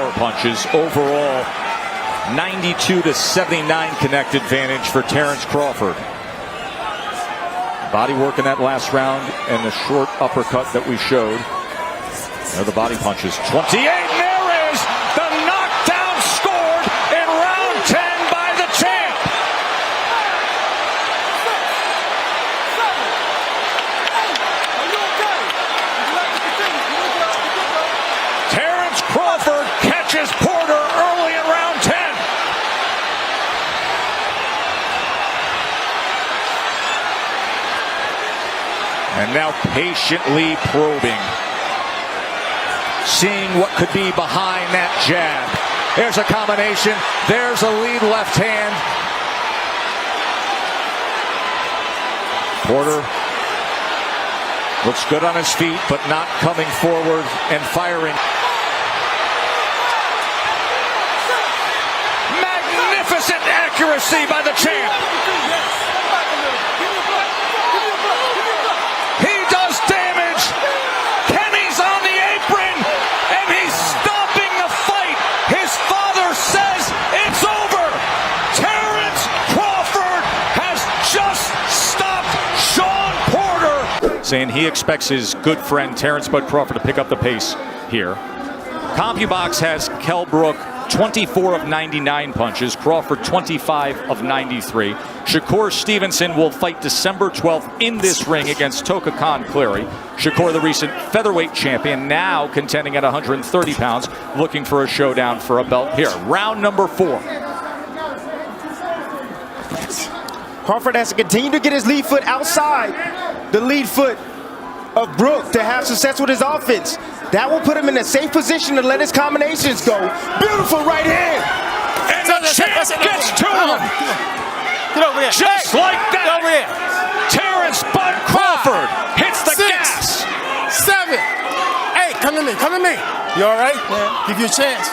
power punches. Overall, 92-79 connect advantage for Terence Crawford. Body work in that last round and the short uppercut that we showed. There are the body punches. 28, and there is the knockdown scored in round 10 by the champ. Terence Crawford catches Porter early in round 10. And now patiently probing. Seeing what could be behind that jab. There's a combination. There's a lead left hand. Porter looks good on his feet, but not coming forward and firing. Magnificent accuracy by the champ. He does damage. Kenny's on the apron, and he's stopping the fight. His father says it's over. Terence Crawford has just stopped Shawn Porter. Saying he expects his good friend Terencebud'Crawford to pick up the pace here. CompuBox has Kell Brook 24 of 99 punches, Crawford 25 of 93. Shakur Stevenson will fight December 12th in this ring against Toka Khan Cleary. Shakur, the recent featherweight champion, now contending at 130 pounds, looking for a showdown for a belt here. Round number 4. Crawford has to continue to get his lead foot outside the lead foot of Brook to have success with his offense. That will put him in a safe position to let his combinations go. Beautiful right hand. And the champ gets to him. Get over here. Just like that. Get over here. Terencebud'Crawford hits the 6, gas. 7. Hey, come to me. Come to me. You all right? Yeah. Give you a chance.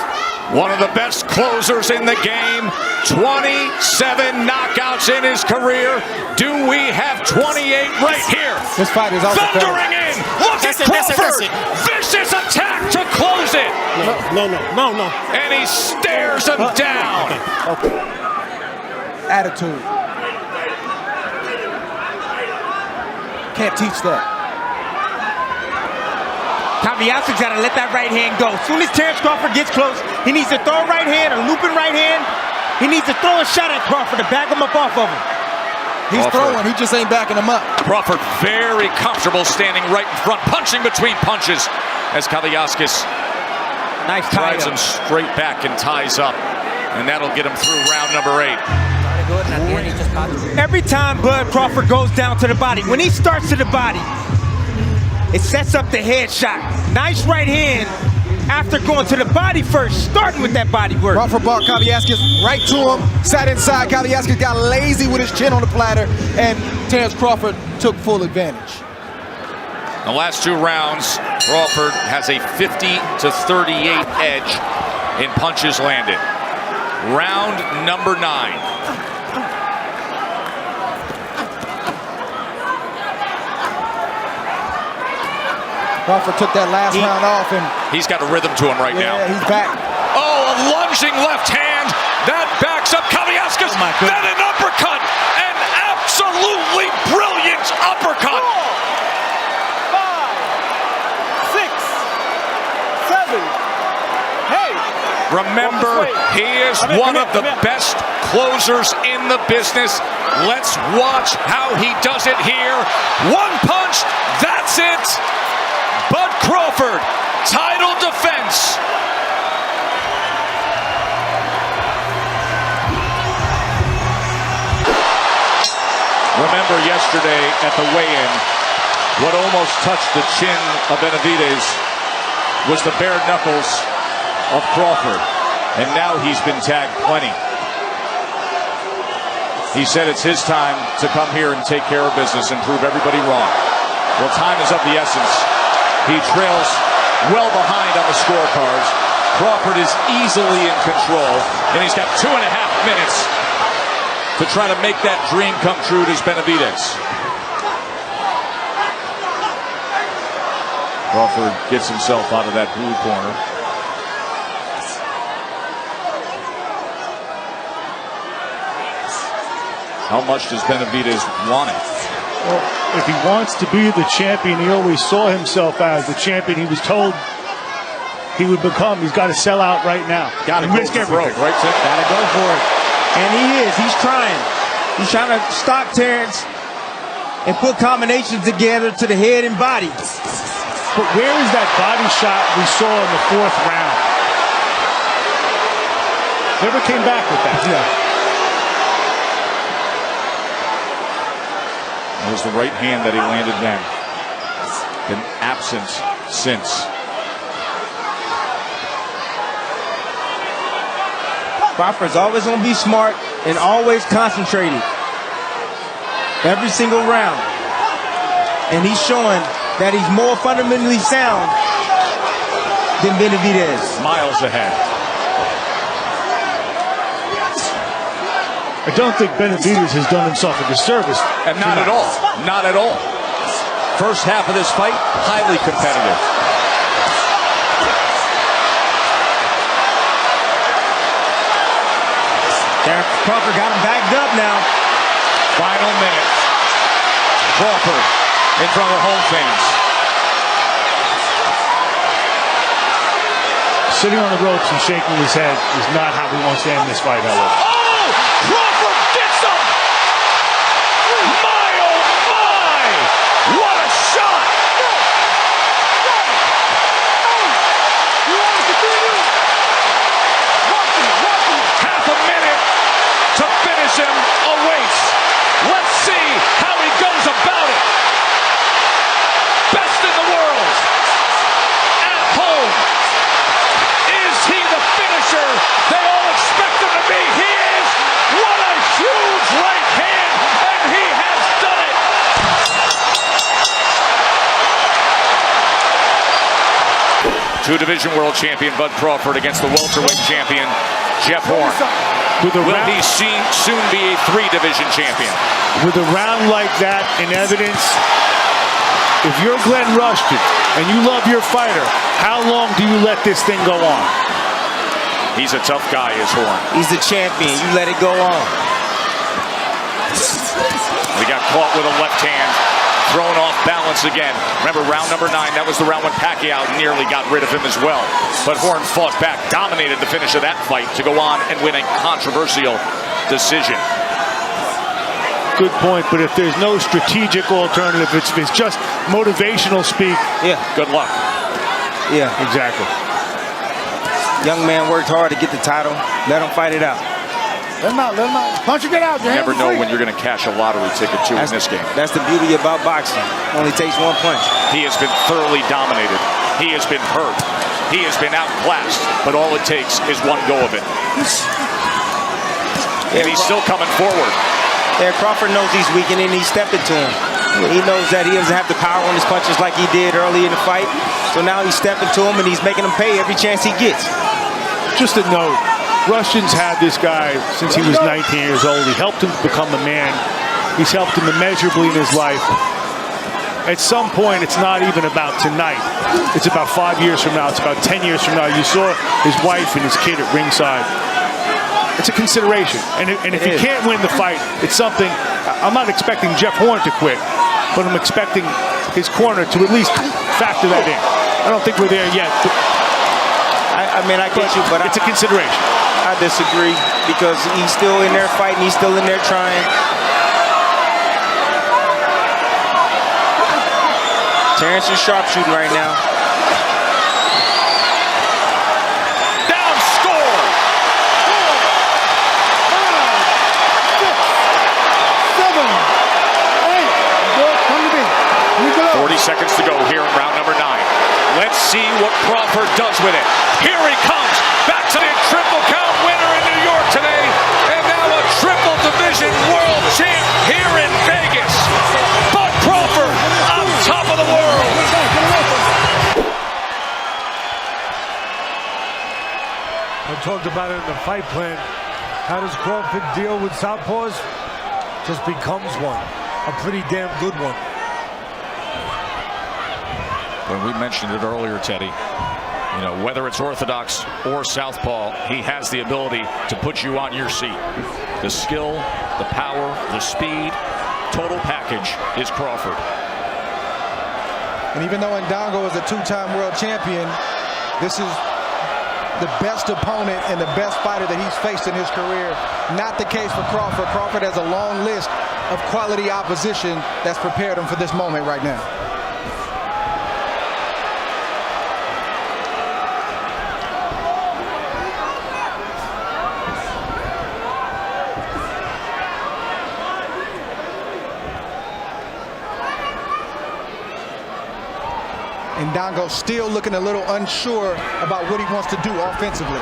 One of the best closers in the game. 27 knockouts in his career. Do we have 28 right here? This fight is also thundering in. Look at Crawford. Vicious attack to close it. No. And he stares him down. Okay. Attitude. Can't teach that. Kaviasa's got to let that right hand go. As soon as Terence Crawford gets close, he needs to throw a right hand, a looping right hand. He needs to throw a shot at Crawford to back him up off of him. He's throwing, he just ain't backing him up. Crawford very comfortable standing right in front, punching between punches as Kaviaskis drives him straight back and ties up. And that'll get him through round number 8. Every time Bud Crawford goes down to the body, when he starts to the body, it sets up the headshot. Nice right hand after going to the body first, starting with that body work. Crawford brought Kaviaskis right to him, sat inside. Kaviaskis got lazy with his chin on the platter, and Terence Crawford took full advantage. The last 2 rounds, Crawford has a 50-38 edge in punches landed. Round number 9. Crawford took that last round off, and he's got a rhythm to him right now. Yeah, he's back. Oh, a lunging left hand that backs up Kaviaskis. Then an uppercut, an absolutely brilliant uppercut. 4, 5, 6, 7, 8. Remember, he is one of the best closers in the business. Let's watch how he does it here. One punch, that's it. Bud Crawford, title defense. Remember yesterday at the weigh-in, what almost touched the chin of Benavidez was the bare knuckles of Crawford. And now he's been tagged plenty. He said it's his time to come here and take care of business and prove everybody wrong. Well, time is of the essence. He trails well behind on the scorecards. Crawford is easily in control, and he's got 2.5 minutes to try to make that dream come true to Benavidez. Crawford gets himself out of that blue corner. How much does Benavidez want it? Well, if he wants to be the champion he always saw himself as, the champion he was told he would become, he's got to sell out right now. Got to risk everything, right? Got to go for it. And he is. He's trying. He's trying to stop Terence and put combinations together to the head and body. But where is that body shot we saw in the 4th round? Never came back with that. Yeah. It was the right hand that he landed then. Been absent since. Crawford's always going to be smart and always concentrated. Every single round. And he's showing that he's more fundamentally sound than Benavidez. Miles ahead. I don't think Benavidez has done himself a disservice. And not at all. Not at all. First half of this fight, highly competitive. Terence Crawford got him backed up now. Final minute. Crawford in front of home fans. Sitting on the ropes and shaking his head is not how he wants to end this fight, however. Crawford gets him! My, oh my! What a shot! Half a minute to finish him awaits. Let's see how he goes about it. Best in the world. At home. Is he the finisher they all expect him to be? He is! What a huge right hand, and he has done it! Two division world champion Bud Crawford against the welterweight champion Jeff Horn. Will he soon be a 3-division champion? With a round like that in evidence, if you're Glenn Rushton and you love your fighter, how long do you let this thing go on? He's a tough guy, is Horn. He's the champion. You let it go on. We got caught with a left hand, thrown off balance again. Remember, round number 9, that was the round when Pacquiao nearly got rid of him as well. But Horn fought back, dominated the finish of that fight to go on and win a controversial decision. Good point, but if there's no strategic alternative, if it's just motivational speak, Yeah. Good luck. Yeah. exactly. Young man worked hard to get the title. Let him fight it out. Let him out, let him out. Punch and get out. You never know when you're going to cash a lottery ticket too in this game. That's the beauty about boxing. Only takes one punch. He has been thoroughly dominated. He has been hurt. He has been outclassed. But all it takes is one go of it. And he's still coming forward. Yeah, Crawford knows he's weakening. He's stepping to him. He knows that he doesn't have the power on his punches like he did early in the fight. So now he's stepping to him and he's making him pay every chance he gets. Just a note, Rushton's had this guy since he was 19 years old. He helped him become a man. He's helped him immeasurably in his life. At some point, it's not even about tonight. It's about 5 years from now. It's about 10 years from now. You saw his wife and his kid at ringside. It's a consideration. And if he can't win the fight, it's something. I'm not expecting Jeff Horn to quit, but I'm expecting his corner to at least factor that in. I don't think we're there yet. I mean, I get you, but it's a consideration. I disagree because he's still in there fighting. He's still in there trying. Terence is sharpshooting right now. Down score. 40 seconds to go here in round number 9. Let's see what Crawford does with it. Here he comes. Back to the triple count winner in New York today. And now a triple division world champ here in Vegas. Bud Crawford on top of the world. I talked about it in the fight plan. How does Crawford deal with southpaws? Just becomes one. A pretty damn good one. When we mentioned it earlier, Teddy, you know, whether it's orthodox or southpaw, he has the ability to put you on your seat. The skill, the power, the speed, total package is Crawford. And even though Ndongo is a two-time world champion, this is the best opponent and the best fighter that he's faced in his career. Not the case for Crawford. Crawford has a long list of quality opposition that's prepared him for this moment right now. Ndongo still looking a little unsure about what he wants to do offensively.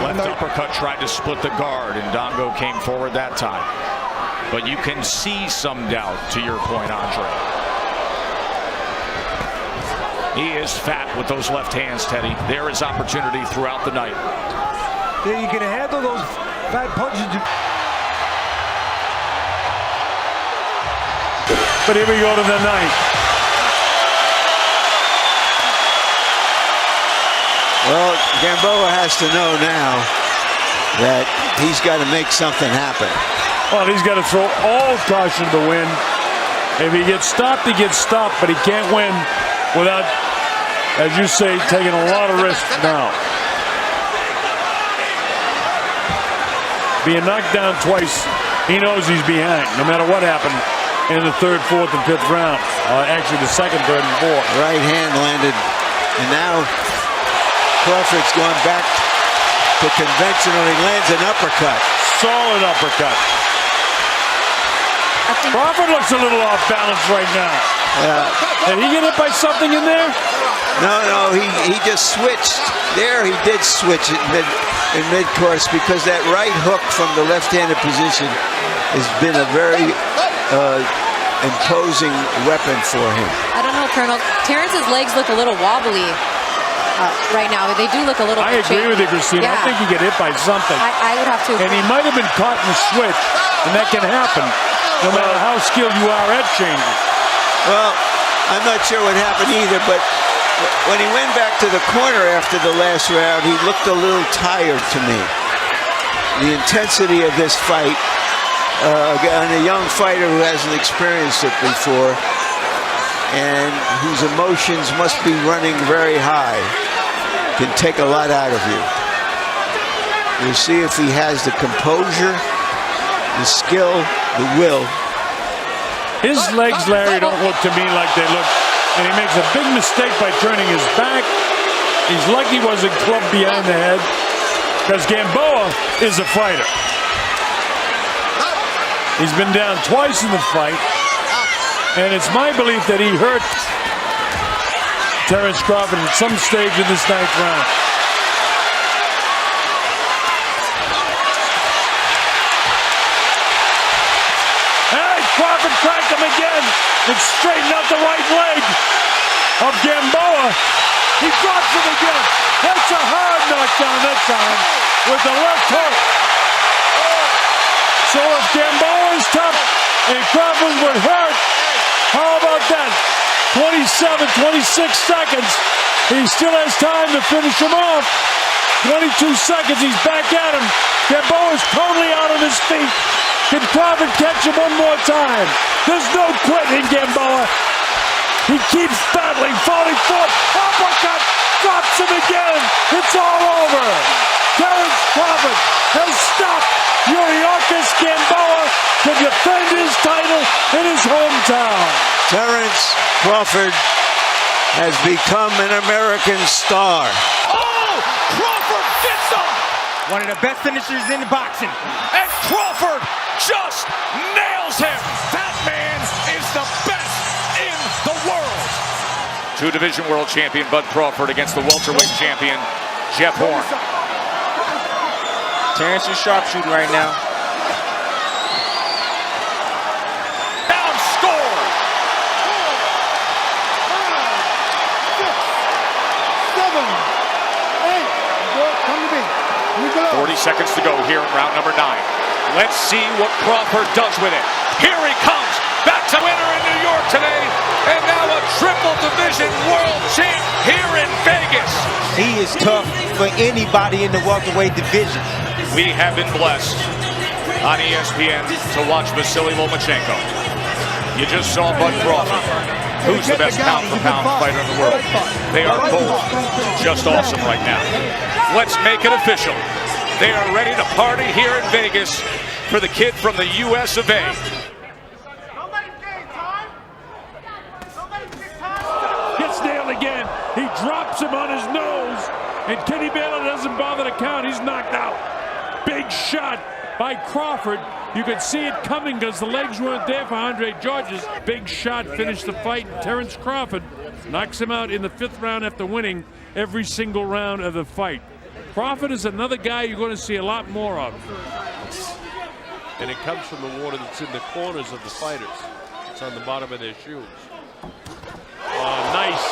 Left uppercut tried to split the guard, and Ndongo came forward that time. But you can see some doubt, to your point, Andre. He is fat with those left hands, Teddy. There is opportunity throughout the night. Yeah, you can handle those fat punches. But here we go to the ninth. Well, Gamboa has to know now that he's got to make something happen. Well, he's got to throw all caution to the wind. If he gets stopped, he gets stopped, but he can't win without, as you say, taking a lot of risks now. Being knocked down twice, he knows he's behind, no matter what happened in the third, fourth, and fifth round. Actually, the second, third, and fourth. Right hand landed, and now Crawford's going back to conventional. He lands an uppercut. Solid uppercut. Crawford looks a little off balance right now. Did he get hit by something in there? No, he just switched. There he did switch it in mid-course because that right hook from the left-handed position has been a very imposing weapon for him. I don't know, Colonel. Terence's legs look a little wobbly right now. They do look a little bit I agree with you, Christina. Yeah. I think he get hit by something. I would have to agree. And he might have been caught in the switch, and that can happen no matter how skilled you are at changing. Well, I'm not sure what happened either, but when he went back to the corner after the last round, he looked a little tired to me. The intensity of this fight, on a young fighter who hasn't experienced it before, and whose emotions must be running very high, can take a lot out of you. We'll see if he has the composure, the skill, the will. His legs, Larry, don't look to me like they look, and he makes a big mistake by turning his back. He's lucky he wasn't clubbed behind the head, because Gamboa is a fighter. He's been down twice in the fight, and it's my belief that he hurt Terence Crawford at some stage in this ninth round. Hey, Crawford cracked him again and straightened out the right leg of Gamboa. He drops him again. That's a hard knockdown that time with the left hook. So if Gamboa is tough and Crawford would hurt, how about that? 27, 26 seconds. He still has time to finish him off. 22 seconds, he's back at him. Gamboa's totally out on his feet. Can Crawford catch him one more time? There's no quitting Gamboa. He keeps battling, falling forward. Uppercut, drops him again. It's all over. Terence Crawford has stopped Yuriorkis Gamboa to defend his title in his hometown. Terence Crawford has become an American star. Oh, Crawford gets him! One of the best finishers in boxing. And Crawford just nails him. That man is the best in the world. Two-division world champion Bud Crawford against the welterweight champion Jeff Horn. Terence is sharpshooting right now. Down score. 40 seconds to go here in round number 9. Let's see what Crawford does with it. Here he comes, back to winner in New York today, and now a triple division world champ here in Vegas. He is tough for anybody in the welterweight division. We have been blessed on ESPN to watch Vasily Lomachenko. You just saw Bud Crawford. Who's the best pound-for-pound fighter in the world? They are both just awesome right now. Let's make it official. They are ready to party here in Vegas for the kid from the US of A. Gets nailed again. He drops him on his nose, and Kenny Baylor doesn't bother to count. He's knocked out. Big shot by Crawford. You could see it coming because the legs weren't there for Andre Georges. Big shot finished the fight. Terence Crawford knocks him out in the 5th round after winning every single round of the fight. Crawford is another guy you're going to see a lot more of. And it comes from the water that's in the corners of the fighters. It's on the bottom of their shoes. Nice.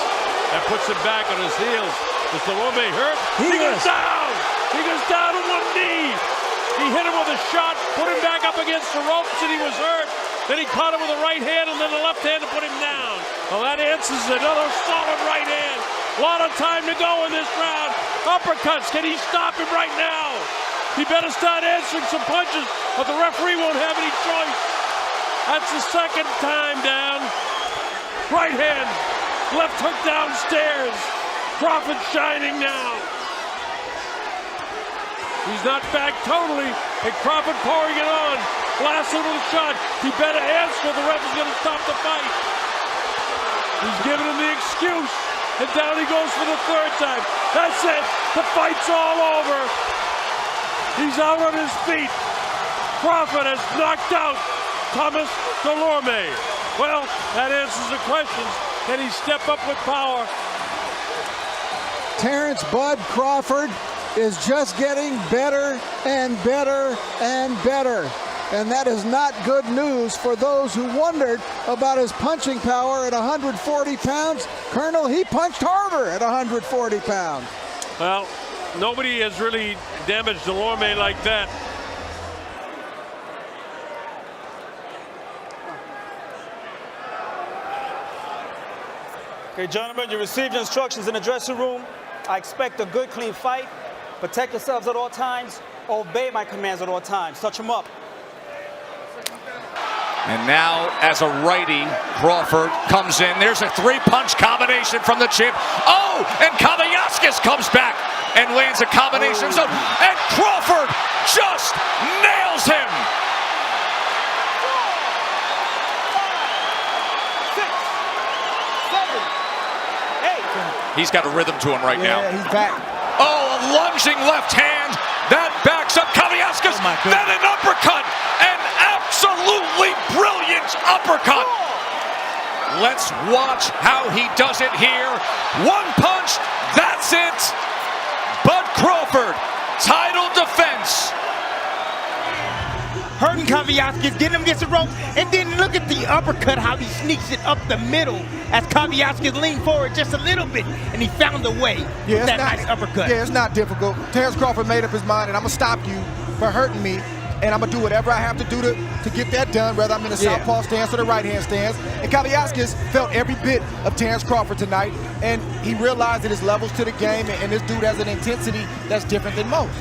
That puts him back on his heels. Is Delorme hurt? He goes down. He goes down on one knee. He hit him with a shot, put him back up against the ropes, and he was hurt. Then he caught him with the right hand and then the left hand to put him down. Well, that answers another solid right hand. A lot of time to go in this round. Uppercuts. Can he stop him right now? He better start answering some punches, but the referee won't have any choice. That's the 2nd time down. Right hand. Left hook downstairs. Crawford shining now. He's not back totally, and Crawford pouring it on. Blasted with a shot. He better answer, the ref is going to stop the fight. He's giving him the excuse, and down he goes for the 3rd time. That's it. The fight's all over. He's out on his feet. Crawford has knocked out Thomas Delorme. Well, that answers the questions. Can he step up with power? Terence Bud Crawford is just getting better and better and better. And that is not good news for those who wondered about his punching power at 140 pounds. Colonel, he punched harder at 140 pounds. Well, nobody has really damaged Delorme like that. Okay, gentlemen, you received your instructions in the dressing room. I expect a good, clean fight. Protect yourselves at all times. Obey my commands at all times. Touch them up. And now, as a righty, Crawford comes in. There's a 3-punch combination from the champ. Oh, and Kavaliauskas comes back and lands a combination zone. And Crawford just nails him. 6, 7, 8. He's got a rhythm to him right now. Yeah, he's back. Oh, a lunging left hand. That backs up Kavaliauskas. Then an uppercut. An absolutely brilliant uppercut. Let's watch how he does it here. 1 punch. That's it. Bud Crawford, title defense. Hurting Kavaliauskas, getting him against the rope, and then look at the uppercut, how he sneaks it up the middle as Kavaliauskas leaned forward just a little bit, and he found a way with that nice uppercut. Yeah, it's not difficult. Terence Crawford made up his mind, and I'm going to stop you for hurting me, and I'm going to do whatever I have to do to get that done, whether I'm in the southpaw stance or the right-hand stance. And Kavaliauskas felt every bit of Terence Crawford tonight, and he realized that his levels to the game, and this dude has an intensity that's different than most.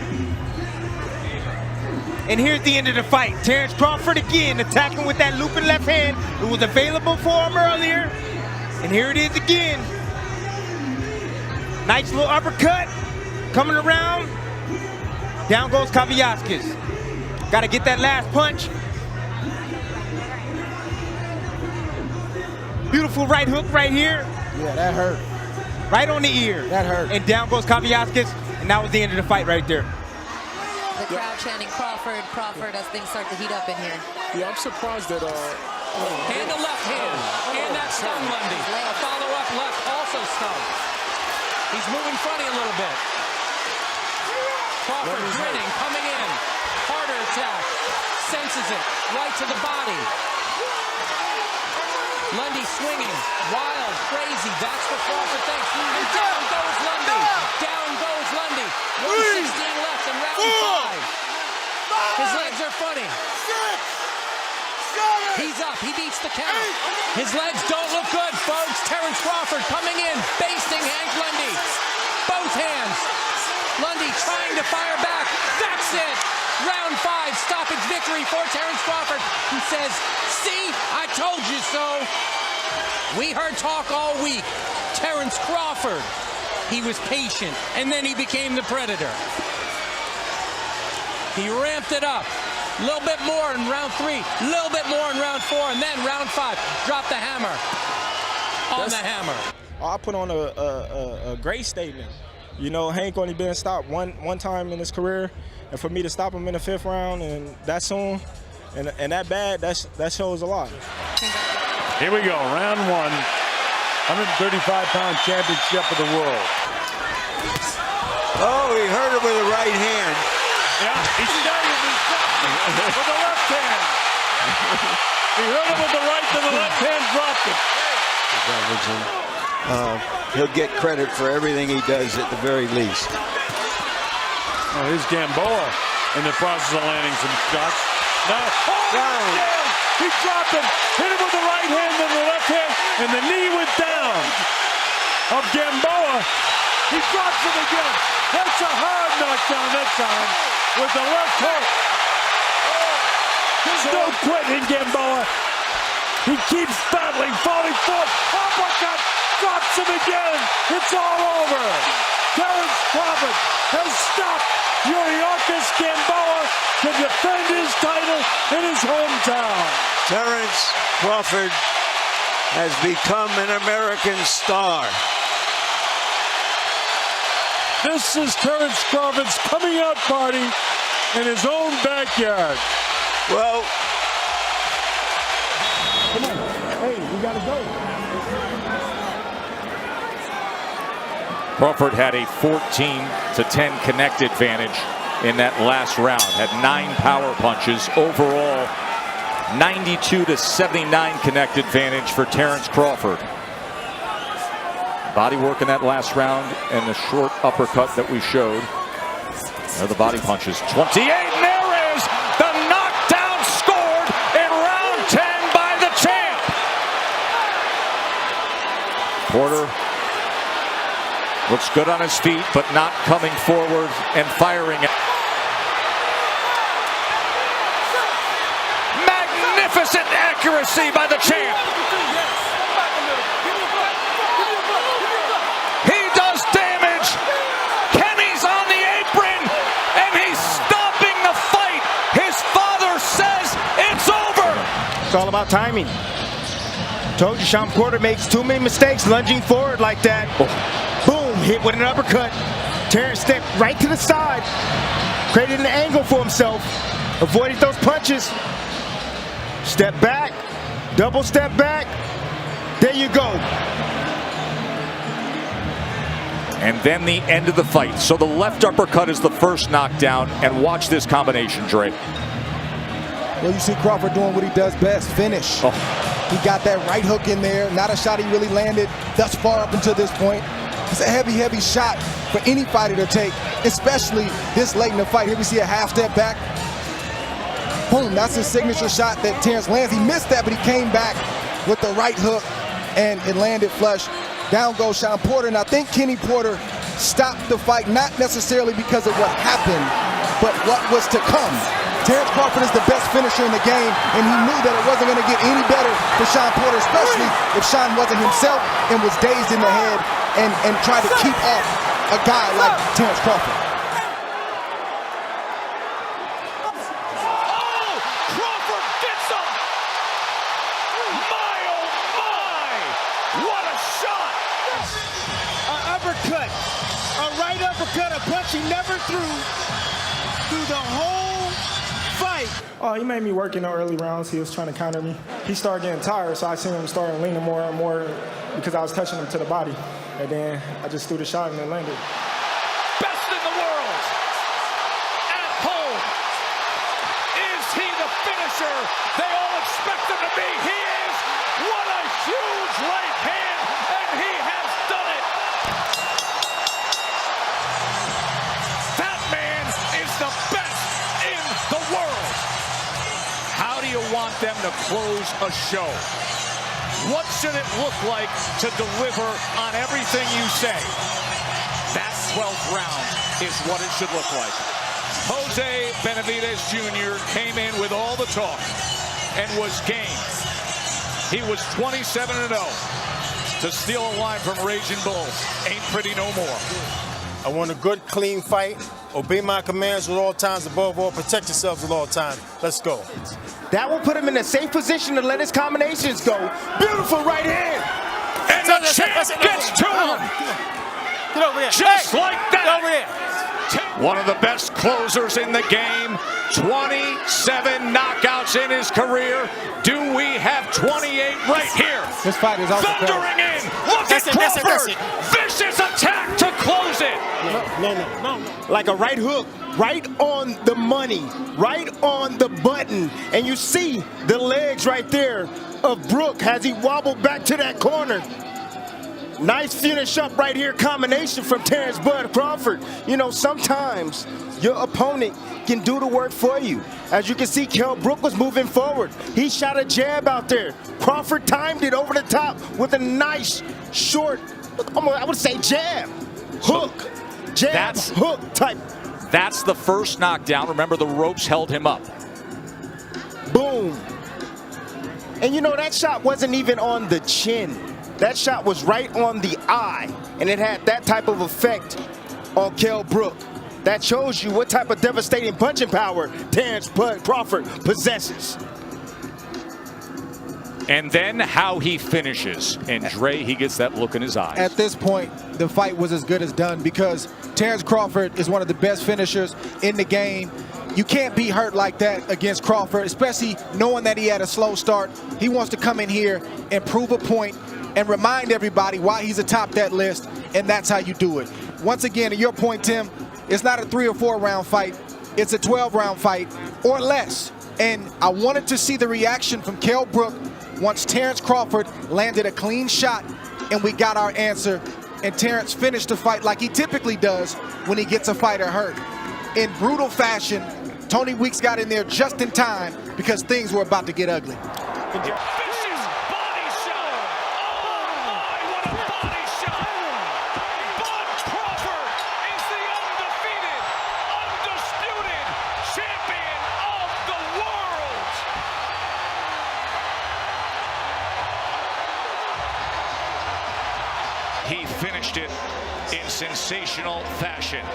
And here's the end of the fight. Terence Crawford again attacking with that looping left hand. It was available for him earlier. And here it is again. Nice little uppercut. Coming around. Down goes Kavaliauskas. Got to get that last punch. Beautiful right hook right here. Yeah, that hurt. Right on the ear. That hurt. And down goes Kavaliauskas. And that was the end of the fight right there. The crowd chanting Crawford, Crawford as things start to heat up in here. Yeah, I'm surprised that And the left hand. And that stun Lundy. A follow-up left also stunned. He's moving funny a little bit. Crawford grinning, coming in. Harder attack. Senses it. Right to the body. Lundy swinging. Wild, crazy. That's what Crawford thinks. And down goes Lundy. Down goes Lundy. 116 left in round 5. His legs are funny. He's up. He beats the count. His legs don't look good, folks. Terence Crawford coming in, basting Hank Lundy. Both hands. Lundy trying to fire back. That's it. Round 5, stoppage victory for Terence Crawford. He says, see, I told you so. We heard talk all week. Terence Crawford, he was patient, and then he became the Predator. He ramped it up. A little bit more in round 3, a little bit more in round 4, and then round 5, drop the hammer on the hammer. I put on a great statement. You know, Hank only been stopped one time in his career, and for me to stop him in the 5th round and that soon and that bad, that shows a lot. Here we go, round 1, 135-pound championship of the world. Oh, he hurt him with the right hand. Yeah, he stayed with the left hand. He hurt him with the right, then the left hand dropped him. He'll get credit for everything he does at the very least. Oh, here's Gamboa in the process of landing some shots. Now, down. He dropped him, hit him with the right hand and the left hand, and the knee went down of Gamboa. He drops him again. That's a hard knockdown that time with the left hook. There's no quitting Gamboa. He keeps battling, falling forward. Uppercut, drops him again. It's all over. Terence Crawford has stopped Yuriorkis Gamboa to defend his title in his hometown. Terence Crawford has become an American star. This is Terence Crawford's coming out party in his own backyard. Well, come on. Hey, we gotta go. Crawford had a 14-10 connect advantage in that last round. Had 9 power punches. Overall, 92-79 connect advantage for Terence Crawford. Body work in that last round and the short uppercut that we showed. There are the body punches. 28, and there is the knockdown scored in round 10 by the champ. Porter looks good on his feet, but not coming forward and firing. Magnificent accuracy by the champ. He does damage. Kenny's on the apron, and he's stopping the fight. His father says it's over. It's all about timing. Told you, Sean Porter makes too many mistakes lunging forward like that. Boom, hit with an uppercut. Terence stepped right to the side, created an angle for himself, avoided those punches. Step back, double step back. There you go. And then the end of the fight. So the left uppercut is the first knockdown. And watch this combination, Dre. Well, you see Crawford doing what he does best, finish. He got that right hook in there. Not a shot he really landed thus far up until this point. It's a heavy, heavy shot for any fighter to take, especially this late in the fight. Here we see a half step back. Boom, that's his signature shot that Terence lands. He missed that, but he came back with the right hook, and it landed flush. Down goes Sean Porter, and I think Kenny Porter stopped the fight, not necessarily because of what happened, but what was to come. Terence Crawford is the best finisher in the game, and he knew that it wasn't going to get any better for Sean Porter, especially if Sean wasn't himself and was dazed in the head and tried to keep off a guy like Terence Crawford. He never threw the whole fight. Oh, he made me work in the early rounds. He was trying to counter me. He started getting tired, so I seen him start leaning more and more because I was touching him to the body. And then I just threw the shot and it landed. Best in the world. At home. Is he the finisher they all expect him to be? He is. What a huge right hand, and he has done it. That man is the best in the world. How do you want them to close a show? What should it look like to deliver on everything you say? That 12th round is what it should look like. Jose Benavidez Jr. came in with all the talk and was game. He was 27-0 to steal a line from Raging Bulls. Ain't pretty no more. I want a good, clean fight. Obey my commands at all times. Above all, protect yourselves at all times. Let's go. That will put him in a safe position to let his combinations go. Beautiful right hand. And the champ gets to him. Get over here. Just like that. Get over here. One of the best closers in the game. 27 knockouts in his career. Do we have 28 right here? This fight is also thundering in. Look at Crawford. Vicious attack to close it. No. Like a right hook, right on the money, right on the button. And you see the legs right there of Brook as he wobbled back to that corner. Nice finish up right here, combination from Terence'Bud'Crawford. You know, sometimes your opponent can do the work for you. As you can see, Kell Brook was moving forward. He shot a jab out there. Crawford timed it over the top with a nice, short, I would say jab, hook, jab, hook type. That's the first knockdown. Remember, the ropes held him up. Boom. And you know, that shot wasn't even on the chin. That shot was right on the eye, and it had that type of effect on Kell Brook. That shows you what type of devastating punching power Terence'Bud'Crawford possesses. And then how he finishes. And Dre, he gets that look in his eyes. At this point, the fight was as good as done because Terence Crawford is one of the best finishers in the game. You can't be hurt like that against Crawford, especially knowing that he had a slow start. He wants to come in here and prove a point and remind everybody why he's atop that list, and that's how you do it. Once again, to your point, Tim, it's not a 3 or 4 round fight. It's a 12-round fight or less. And I wanted to see the reaction from Kell Brook once Terence Crawford landed a clean shot and we got our answer. And Terence finished the fight like he typically does when he gets a fighter hurt. In brutal fashion, Tony Weeks got in there just in time because things were about to get ugly. He finished it in sensational fashion.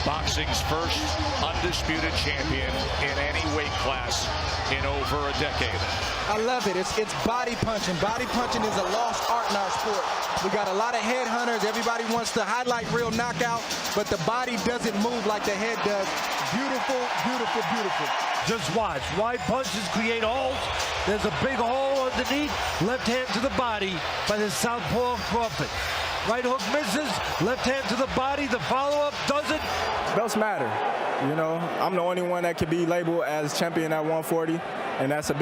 Boxing's first undisputed champion in any weight class in over a decade. I love it. It's body punching. Body punching is a lost art in our sport. We got a lot of headhunters. Everybody wants to highlight real knockout, but the body doesn't move like the head does. Beautiful, beautiful, beautiful. Just watch. Wide punches create holes. There's a big hole underneath. Left hand to the body by the southpaw of Crawford. Right hook misses. Left hand to the body. The follow-up doesn't. Belts matter. You know, I'm the only one that can be labeled as champion at 140, and that's a